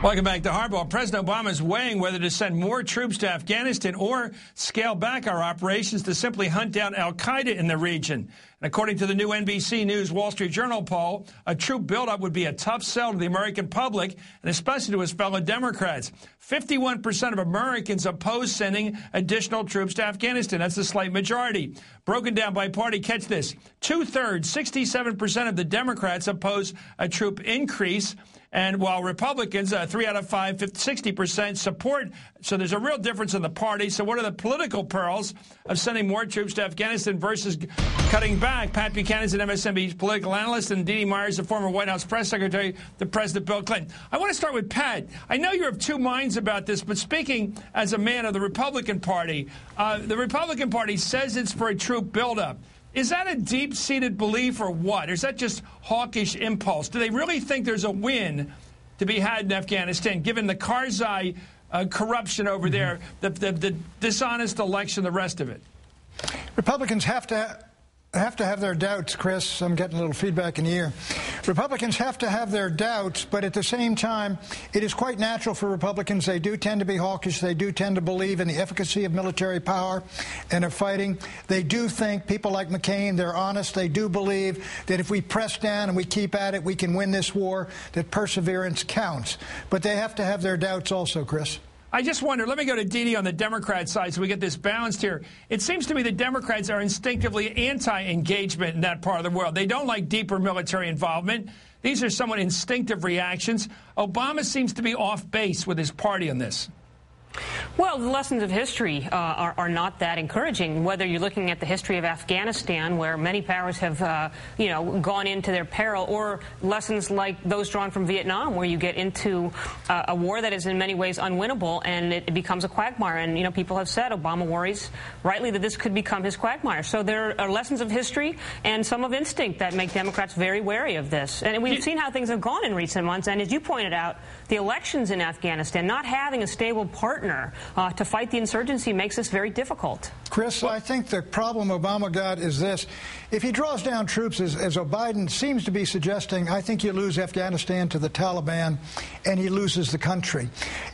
Welcome back to Hardball. President Obama is weighing whether to send more troops to Afghanistan or scale back our operations to simply hunt down al-Qaeda in the region. And according to the new NBC News Wall Street Journal poll, a troop buildup would be a tough sell to the American public, and especially to his fellow Democrats. 51% of Americans oppose sending additional troops to Afghanistan. That's a slight majority. Broken down by party, catch this. 2/3, 67% of the Democrats oppose a troop increase. And while Republicans, 3 out of 5, 60% support. So there's a real difference in the party. So what are the political perils of sending more troops to Afghanistan versus cutting back? Pat Buchanan is an MSNBC political analyst, and Dee Dee Myers, a former White House press secretary to President Bill Clinton. I want to start with Pat. I know you're of two minds about this, but speaking as a man of the Republican Party, the Republican Party says it's for a troop buildup. Is that a deep-seated belief or what? Or is that just hawkish impulse? Do they really think there's a win to be had in Afghanistan, given the Karzai corruption over there, the dishonest election, the rest of it? Republicans have to have their doubts, Chris. I'm getting a little feedback in the ear. Republicans have to have their doubts, but at the same time, it is quite natural for Republicans. They do tend to be hawkish. They do tend to believe in the efficacy of military power and of fighting. They do think, people like McCain, they're honest. They do believe that if we press down and we keep at it, we can win this war, that perseverance counts. But they have to have their doubts also, Chris. I just wonder, let me go to Dee Dee on the Democrat side so we get this balanced here. It seems to me the Democrats are instinctively anti-engagement in that part of the world. They don't like deeper military involvement. These are somewhat instinctive reactions. Obama seems to be off base with his party on this. Well, the lessons of history are not that encouraging, whether you're looking at the history of Afghanistan, where many powers have, gone into their peril, or lessons like those drawn from Vietnam, where you get into a war that is in many ways unwinnable and it becomes a quagmire. And, people have said Obama worries rightly that this could become his quagmire. So there are lessons of history and some of instinct that make Democrats very wary of this. And we've seen how things have gone in recent months. And as you pointed out, the elections in Afghanistan, not having a stable partner to fight the insurgency makes this very difficult. Chris, I think the problem Obama got is this. If he draws down troops, as Biden seems to be suggesting, I think you lose Afghanistan to the Taliban and he loses the country.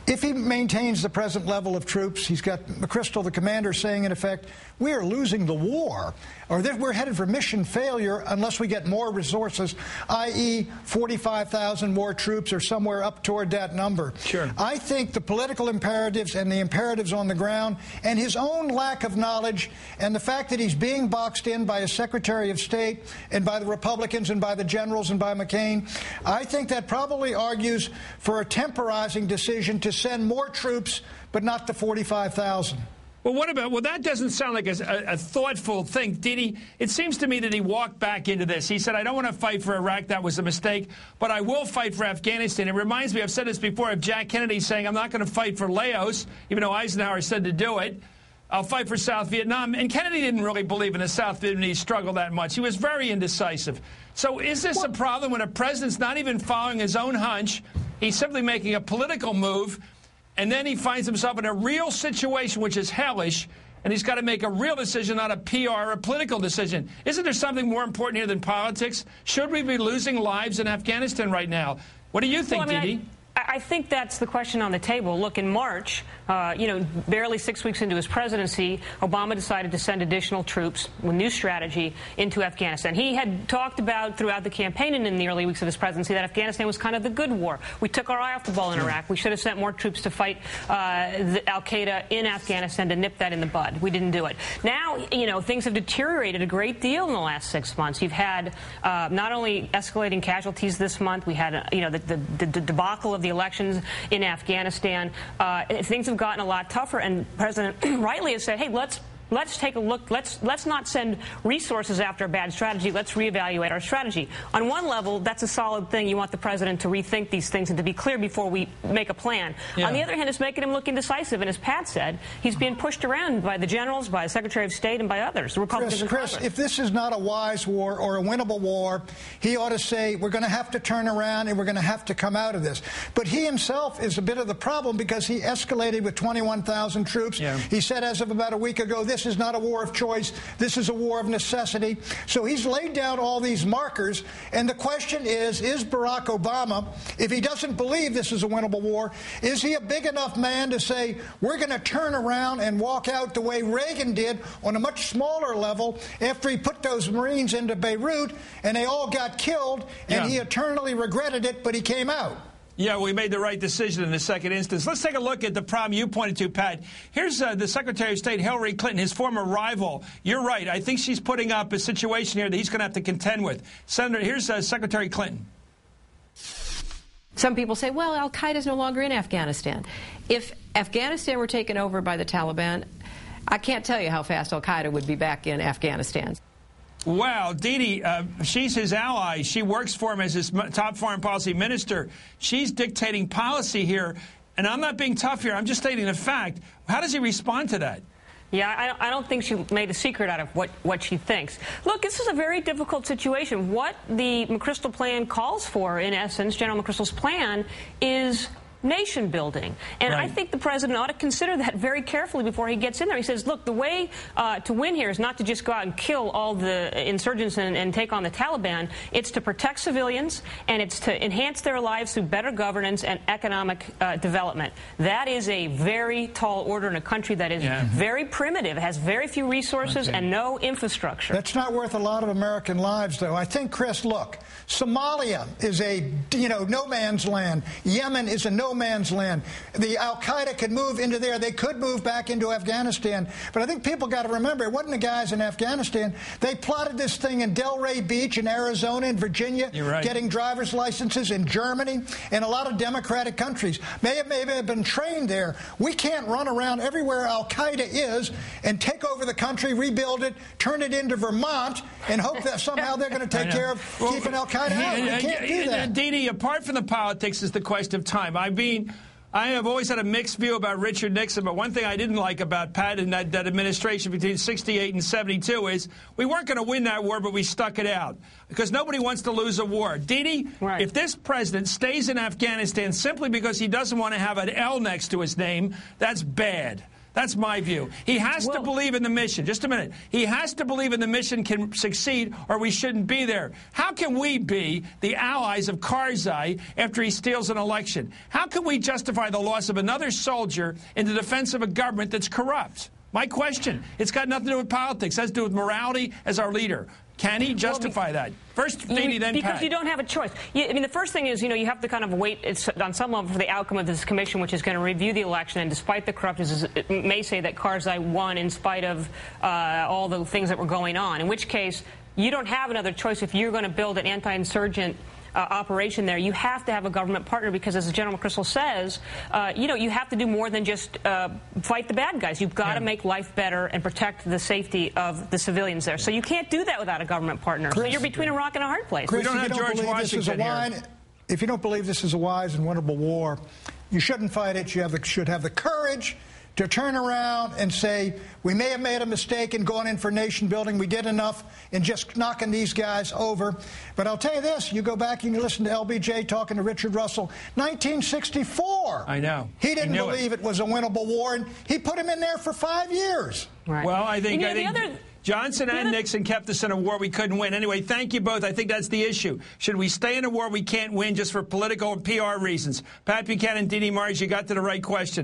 If he maintains the present level of troops, he's got McChrystal, the commander, saying, in effect, we are losing the war, or that we're headed for mission failure unless we get more resources, i.e. 45,000 more troops or somewhere up toward that number. Sure. I think the political imperatives and the imperatives on the ground and his own lack of knowledge and the fact that he's being boxed in by a Secretary of State and by the Republicans and by the generals and by McCain, I think that probably argues for a temporizing decision to send more troops, but not the 45,000. Well, that doesn't sound like a thoughtful thing. Dee Dee, it seems to me that he walked back into this. He said, I don't want to fight for Iraq. That was a mistake. But I will fight for Afghanistan. It reminds me, I've said this before, of Jack Kennedy saying, I'm not going to fight for Laos, even though Eisenhower said to do it. I'll fight for South Vietnam. And Kennedy didn't really believe in the South Vietnamese struggle that much. He was very indecisive. So is this a problem when a president's not even following his own hunch? He's simply making a political move, and then he finds himself in a real situation which is hellish, and he's got to make a real decision, not a PR or a political decision. Isn't there something more important here than politics? Should we be losing lives in Afghanistan right now? What do you think, Dee Dee? I think that's the question on the table. Look, in March, barely 6 weeks into his presidency, Obama decided to send additional troops with new strategy into Afghanistan. He had talked about throughout the campaign and in the early weeks of his presidency that Afghanistan was kind of the good war. We took our eye off the ball in Iraq. We should have sent more troops to fight al-Qaeda in Afghanistan to nip that in the bud. We didn't do it. Now, things have deteriorated a great deal in the last 6 months. You've had not only escalating casualties this month, we had, the debacle of the elections in Afghanistan. Things have gotten a lot tougher, and President rightly has said, hey, let's take a look. Let's not send resources after a bad strategy. Let's reevaluate our strategy. On one level, that's a solid thing. You want the president to rethink these things and to be clear before we make a plan. Yeah. On the other hand, it's making him look indecisive. And as Pat said, he's being pushed around by the generals, by the Secretary of State, and by others. The Republicans. Chris, if this is not a wise war or a winnable war, he ought to say we're going to have to turn around and we're going to have to come out of this. But he himself is a bit of the problem because he escalated with 21,000 troops. Yeah. He said as of about a week ago, this this is not a war of choice. This is a war of necessity. So he's laid down all these markers, and the question is Barack Obama, if he doesn't believe this is a winnable war, is he a big enough man to say, we're going to turn around and walk out the way Reagan did on a much smaller level after he put those Marines into Beirut and they all got killed, and he eternally regretted it, but he came out? Yeah, we made the right decision in the second instance. Let's take a look at the problem you pointed to, Pat. Here's the Secretary of State, Hillary Clinton, his former rival. You're right. I think she's putting up a situation here that he's going to have to contend with. Senator, here's Secretary Clinton. Some people say, well, al-Qaeda is no longer in Afghanistan. If Afghanistan were taken over by the Taliban, I can't tell you how fast al-Qaeda would be back in Afghanistan. Wow, Didi, she's his ally. She works for him as his top foreign policy minister. She's dictating policy here. And I'm not being tough here. I'm just stating the fact. How does he respond to that? Yeah, I don't think she made a secret out of what she thinks. Look, this is a very difficult situation. What the McChrystal plan calls for, in essence, General McChrystal's plan, is nation building. And I think the president ought to consider that very carefully before he gets in there. He says, look, the way to win here is not to just go out and kill all the insurgents and take on the Taliban. It's to protect civilians, and it's to enhance their lives through better governance and economic development. That is a very tall order in a country that is very primitive, has very few resources and no infrastructure. That's not worth a lot of American lives, though. I think, Chris, look, Somalia is a, no man's land. Yemen is a no man's land. The al-Qaeda could move into there. They could move back into Afghanistan. But I think people got to remember, it wasn't the guys in Afghanistan. They plotted this thing in Delray Beach in Arizona and Virginia, getting driver's licenses in Germany and a lot of democratic countries. May have been trained there. We can't run around everywhere al-Qaeda is and take over the country, rebuild it, turn it into Vermont, and hope that somehow they're going to take care of keeping al-Qaeda out. We can't do that. Didi, apart from the politics is the question of time. I have always had a mixed view about Richard Nixon, but one thing I didn't like about Pat and that administration between 68 and 72 is we weren't going to win that war, but we stuck it out because nobody wants to lose a war. Didi, if this president stays in Afghanistan simply because he doesn't want to have an L next to his name, that's bad. That's my view. He has to believe in the mission. Just a minute. He has to believe in the mission can succeed or we shouldn't be there. How can we be the allies of Karzai after he steals an election? How can we justify the loss of another soldier in the defense of a government that's corrupt? My question. It's got nothing to do with politics. It has to do with morality as our leader. Can he justify that? First, Didi, then because Pat. You don't have a choice. The first thing is, you have to kind of wait on some level for the outcome of this commission, which is going to review the election. And despite the corruption, it may say that Karzai won in spite of all the things that were going on. In which case, you don't have another choice if you're going to build an anti-insurgent operation there. You have to have a government partner because, as General McChrystal says, you have to do more than just fight the bad guys. You've got to make life better and protect the safety of the civilians there. So you can't do that without a government partner. Chris, so you're between a rock and a hard place. Chris, we don't have George Washington here. If you don't believe this is a wise and winnable war, you shouldn't fight it. You should have the courage to turn around and say, we may have made a mistake in going in for nation building. We did enough in just knocking these guys over. But I'll tell you this, you go back and you listen to LBJ talking to Richard Russell, 1964. I know. He didn't believe it was a winnable war, and he put him in there for 5 years. Right. Well, I think Johnson and Nixon kept us in a war we couldn't win. Anyway, thank you both. I think that's the issue. Should we stay in a war we can't win just for political and PR reasons? Pat Buchanan, Didi Marsh, you got to the right question.